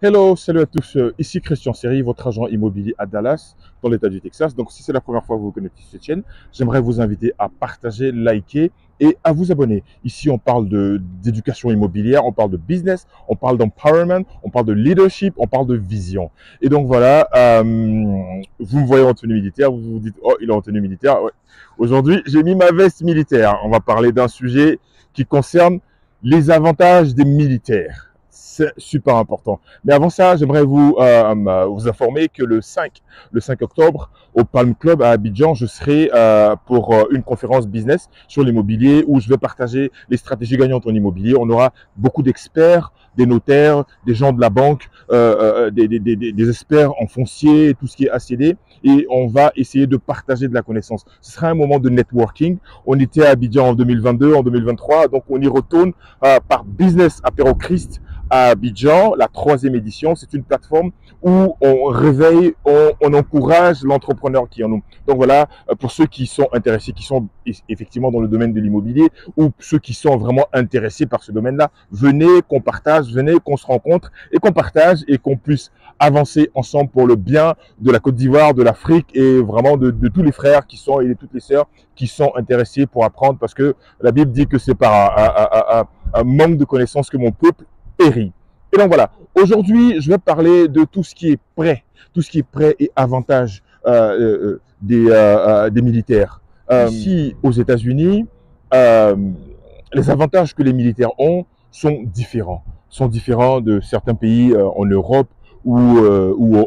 Hello, salut à tous. Ici Christian Seri, votre agent immobilier à Dallas, dans l'État du Texas. Donc, si c'est la première fois que vous connectez sur cette chaîne, j'aimerais vous inviter à partager, liker et à vous abonner. Ici, on parle d'éducation immobilière, on parle de business, on parle d'empowerment, on parle de leadership, on parle de vision. Et donc voilà, vous me voyez en tenue militaire, vous vous dites, oh, il est en tenue militaire. Ouais. Aujourd'hui, j'ai mis ma veste militaire. On va parler d'un sujet qui concerne les avantages des militaires. C'est super important. Mais avant ça, j'aimerais vous informer que le 5 octobre, au Palm Club à Abidjan, je serai pour une conférence business sur l'immobilier où je vais partager les stratégies gagnantes en immobilier. On aura beaucoup d'experts, des notaires, des gens de la banque, des experts en foncier, tout ce qui est ACD. Et on va essayer de partager de la connaissance. Ce sera un moment de networking. On était à Abidjan en 2022, en 2023, donc on y retourne par Business Apéro Christ à Abidjan, la 3e édition. C'est une plateforme où on réveille, on encourage l'entrepreneur qui est en nous. Donc voilà, pour ceux qui sont intéressés, qui sont effectivement dans le domaine de l'immobilier ou ceux qui sont vraiment intéressés par ce domaine-là, venez qu'on partage, venez qu'on se rencontre et qu'on partage et qu'on puisse avancer ensemble pour le bien de la Côte d'Ivoire, de l'Afrique et vraiment de tous les frères qui sont et de toutes les sœurs qui sont intéressés pour apprendre, parce que la Bible dit que c'est par un manque de connaissances que mon peuple périt. Et donc voilà, aujourd'hui, je vais parler de tout ce qui est prêt, et avantage des militaires. Ici, aux États-Unis, les avantages que les militaires ont sont différents de certains pays en Europe ou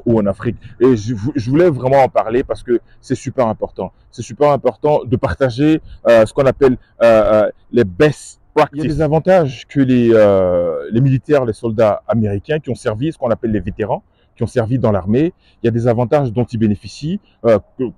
en Afrique. Et je voulais vraiment en parler parce que c'est super important. C'est super important de partager ce qu'on appelle les best practices. Il y a des avantages que les militaires, les soldats américains qui ont servi, ce qu'on appelle les vétérans, qui ont servi dans l'armée, il y a des avantages dont ils bénéficient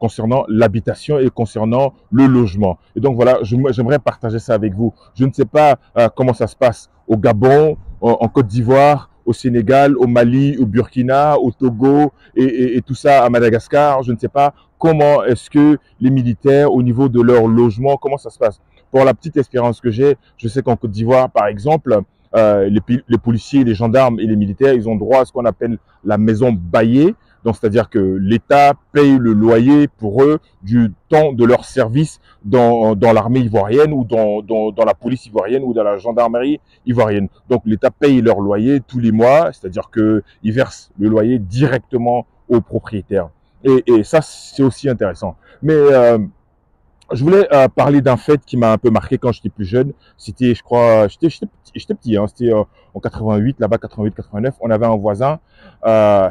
concernant l'habitation et concernant le logement. Et donc voilà, j'aimerais partager ça avec vous. Je ne sais pas comment ça se passe au Gabon, en Côte d'Ivoire, au Sénégal, au Mali, au Burkina, au Togo et tout ça à Madagascar. Je ne sais pas comment est-ce que les militaires, au niveau de leur logement, comment ça se passe. Pour la petite expérience que j'ai, je sais qu'en Côte d'Ivoire, par exemple, les policiers, les gendarmes et les militaires, ils ont droit à ce qu'on appelle la maison baillée. Donc, c'est-à-dire que l'État paye le loyer pour eux du temps de leur service dans l'armée ivoirienne ou dans la police ivoirienne ou dans la gendarmerie ivoirienne. Donc, l'État paye leur loyer tous les mois, c'est-à-dire qu'ils versent le loyer directement aux propriétaires. Et ça, c'est aussi intéressant. Mais je voulais parler d'un fait qui m'a un peu marqué quand j'étais plus jeune. C'était, je crois, j'étais petit, hein, c'était en 88, là-bas 88, 89. On avait un voisin,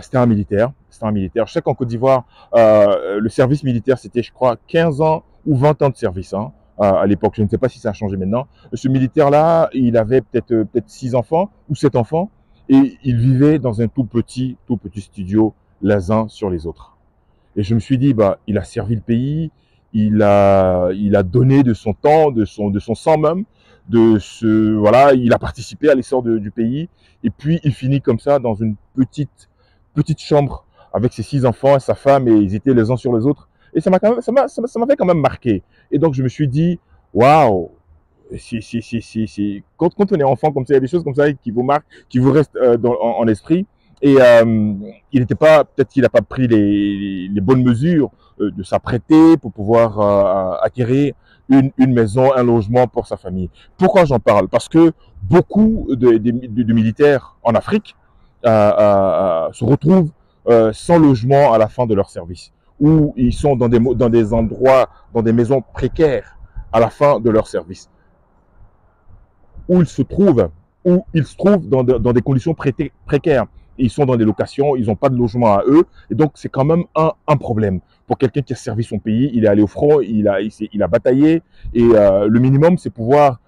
c'était un militaire. Je sais qu'en Côte d'Ivoire, le service militaire, c'était, je crois, 15 ans ou 20 ans de service, hein, à l'époque. Je ne sais pas si ça a changé maintenant. Ce militaire-là, il avait peut-être 6 enfants ou 7 enfants et il vivait dans un tout petit studio les uns sur les autres. Et je me suis dit, bah, il a servi le pays, il a donné de son temps, de son sang même, voilà, il a participé à l'essor du pays. Et puis, il finit comme ça dans une petite chambre avec ses 6 enfants et sa femme, et ils étaient les uns sur les autres. Et ça m'avait quand même marqué. Et donc, je me suis dit, waouh, quand on est enfant comme ça, il y a des choses comme ça qui vous marquent, qui vous restent en esprit. Et il n'était pas, peut-être qu'il n'a pas pris les bonnes mesures de s'apprêter pour pouvoir acquérir une maison, un logement pour sa famille. Pourquoi j'en parle? Parce que beaucoup de militaires en Afrique se retrouvent sans logement à la fin de leur service, ou ils sont dans des endroits, dans des maisons précaires à la fin de leur service, où ils se trouvent dans des conditions précaires. Ils sont dans des locations, ils n'ont pas de logement à eux. Et donc, c'est quand même un problème. Pour quelqu'un qui a servi son pays, il est allé au front, il a bataillé. Et le minimum, c'est pouvoir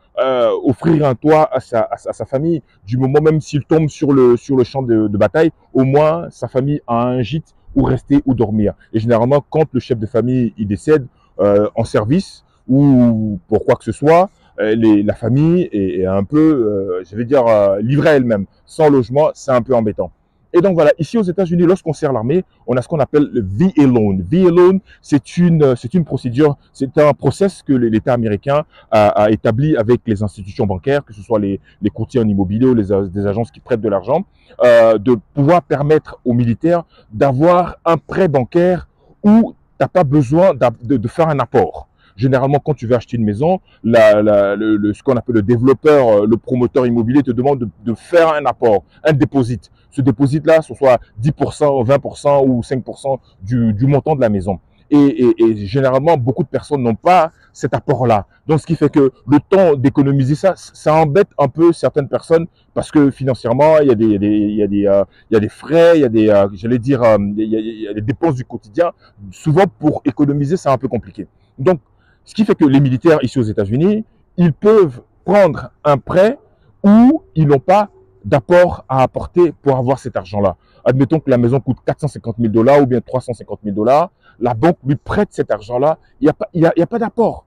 offrir un toit à sa famille. Du moment même s'il tombe sur le champ de bataille, au moins, sa famille a un gîte où rester ou dormir. Et généralement, quand le chef de famille il décède en service ou pour quoi que ce soit, la famille est un peu, je vais dire, livrée à elle-même. Sans logement, c'est un peu embêtant. Et donc voilà, ici aux États-Unis, lorsqu'on sert l'armée, on a ce qu'on appelle le VA loan. VA loan, c'est une procédure, c'est un process que l'État américain a établi avec les institutions bancaires, que ce soit les courtiers en immobilier ou des agences qui prêtent de l'argent, de pouvoir permettre aux militaires d'avoir un prêt bancaire où tu n'as pas besoin de faire un apport. Généralement, quand tu veux acheter une maison, ce qu'on appelle le développeur, le promoteur immobilier te demande de faire un apport, un dépôt. Ce dépôt-là, ce soit 10%, 20% ou 5% du montant de la maison. Et généralement, beaucoup de personnes n'ont pas cet apport-là. Donc, ce qui fait que le temps d'économiser ça, ça embête un peu certaines personnes parce que financièrement, il y a des frais, il y a il y a des dépenses du quotidien. Souvent, pour économiser, c'est un peu compliqué. Donc, ce qui fait que les militaires ici aux États-Unis, ils peuvent prendre un prêt où ils n'ont pas d'apport à apporter pour avoir cet argent-là. Admettons que la maison coûte 450 000 $ ou bien 350 000 $. La banque lui prête cet argent-là. Il n'y a pas d'apport.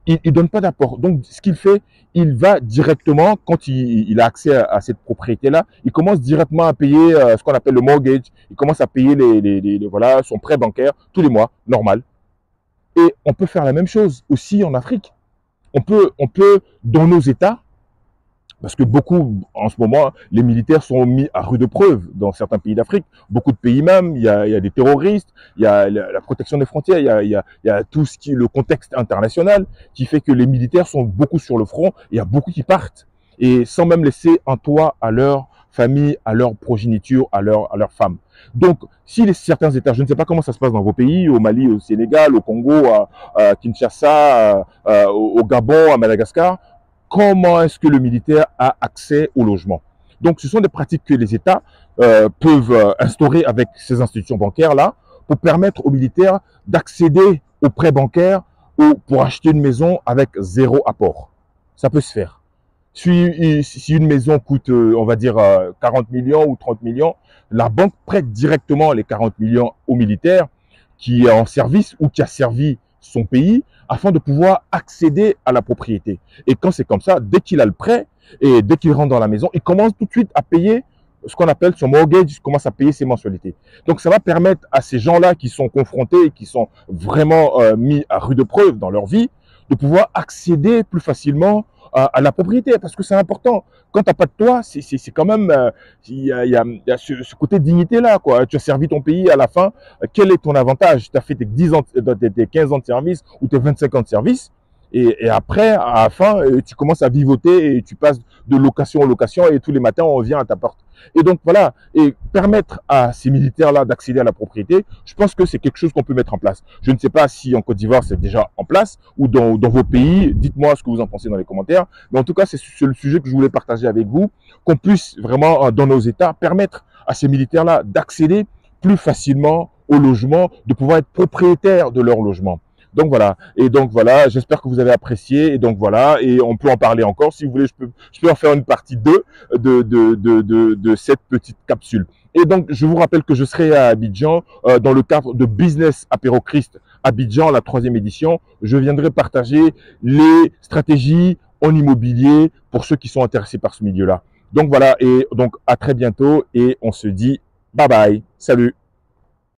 Il ne donne pas d'apport. Donc, ce qu'il fait, il va directement, quand il a accès à cette propriété-là, il commence directement à payer ce qu'on appelle le mortgage. Il commence à payer voilà, son prêt bancaire tous les mois, normal. Et on peut faire la même chose aussi en Afrique. On peut dans nos États, parce que beaucoup, en ce moment, les militaires sont mis à rude preuve dans certains pays d'Afrique. Beaucoup de pays même, il y a des terroristes, il y a la protection des frontières, il y a tout ce qui est le contexte international qui fait que les militaires sont beaucoup sur le front. Il y a beaucoup qui partent et sans même laisser un toit à leur famille, à leur progéniture, à leur femme. Donc, si certains États, je ne sais pas comment ça se passe dans vos pays, au Mali, au Sénégal, au Congo, à Kinshasa, au Gabon, à Madagascar, comment est-ce que le militaire a accès au logement? Donc, ce sont des pratiques que les États peuvent instaurer avec ces institutions bancaires-là pour permettre aux militaires d'accéder aux prêts bancaires ou pour acheter une maison avec zéro apport. Ça peut se faire. Si une maison coûte, on va dire, 40 millions ou 30 millions, la banque prête directement les 40 millions au militaire qui est en service ou qui a servi son pays afin de pouvoir accéder à la propriété. Et quand c'est comme ça, dès qu'il a le prêt et dès qu'il rentre dans la maison, il commence tout de suite à payer ce qu'on appelle son mortgage, il commence à payer ses mensualités. Donc ça va permettre à ces gens-là qui sont confrontés et qui sont vraiment mis à rude preuve dans leur vie, de pouvoir accéder plus facilement à la propriété, parce que c'est important. Quand tu n'as pas de toit, c'est quand même, il y a ce côté dignité-là, quoi. Tu as servi ton pays à la fin, quel est ton avantage? Tu as fait tes 10 ans, tes 15 ans de service ou tes 25 ans de service, et après, à la fin, tu commences à vivoter et tu passes de location en location et tous les matins, on vient à ta porte. Et donc, voilà, et permettre à ces militaires-là d'accéder à la propriété, je pense que c'est quelque chose qu'on peut mettre en place. Je ne sais pas si en Côte d'Ivoire, c'est déjà en place ou dans vos pays. Dites-moi ce que vous en pensez dans les commentaires. Mais en tout cas, c'est le sujet que je voulais partager avec vous, qu'on puisse vraiment, dans nos États, permettre à ces militaires-là d'accéder plus facilement au logement, de pouvoir être propriétaires de leur logement. Donc voilà, et donc voilà, j'espère que vous avez apprécié, et donc voilà, et on peut en parler encore, si vous voulez, je peux en faire une partie 2 de cette petite capsule. Et donc, je vous rappelle que je serai à Abidjan, dans le cadre de Business Apéro Christ Abidjan, la 3e édition. Je viendrai partager les stratégies en immobilier pour ceux qui sont intéressés par ce milieu-là. Donc voilà, et donc à très bientôt, et on se dit bye bye, salut.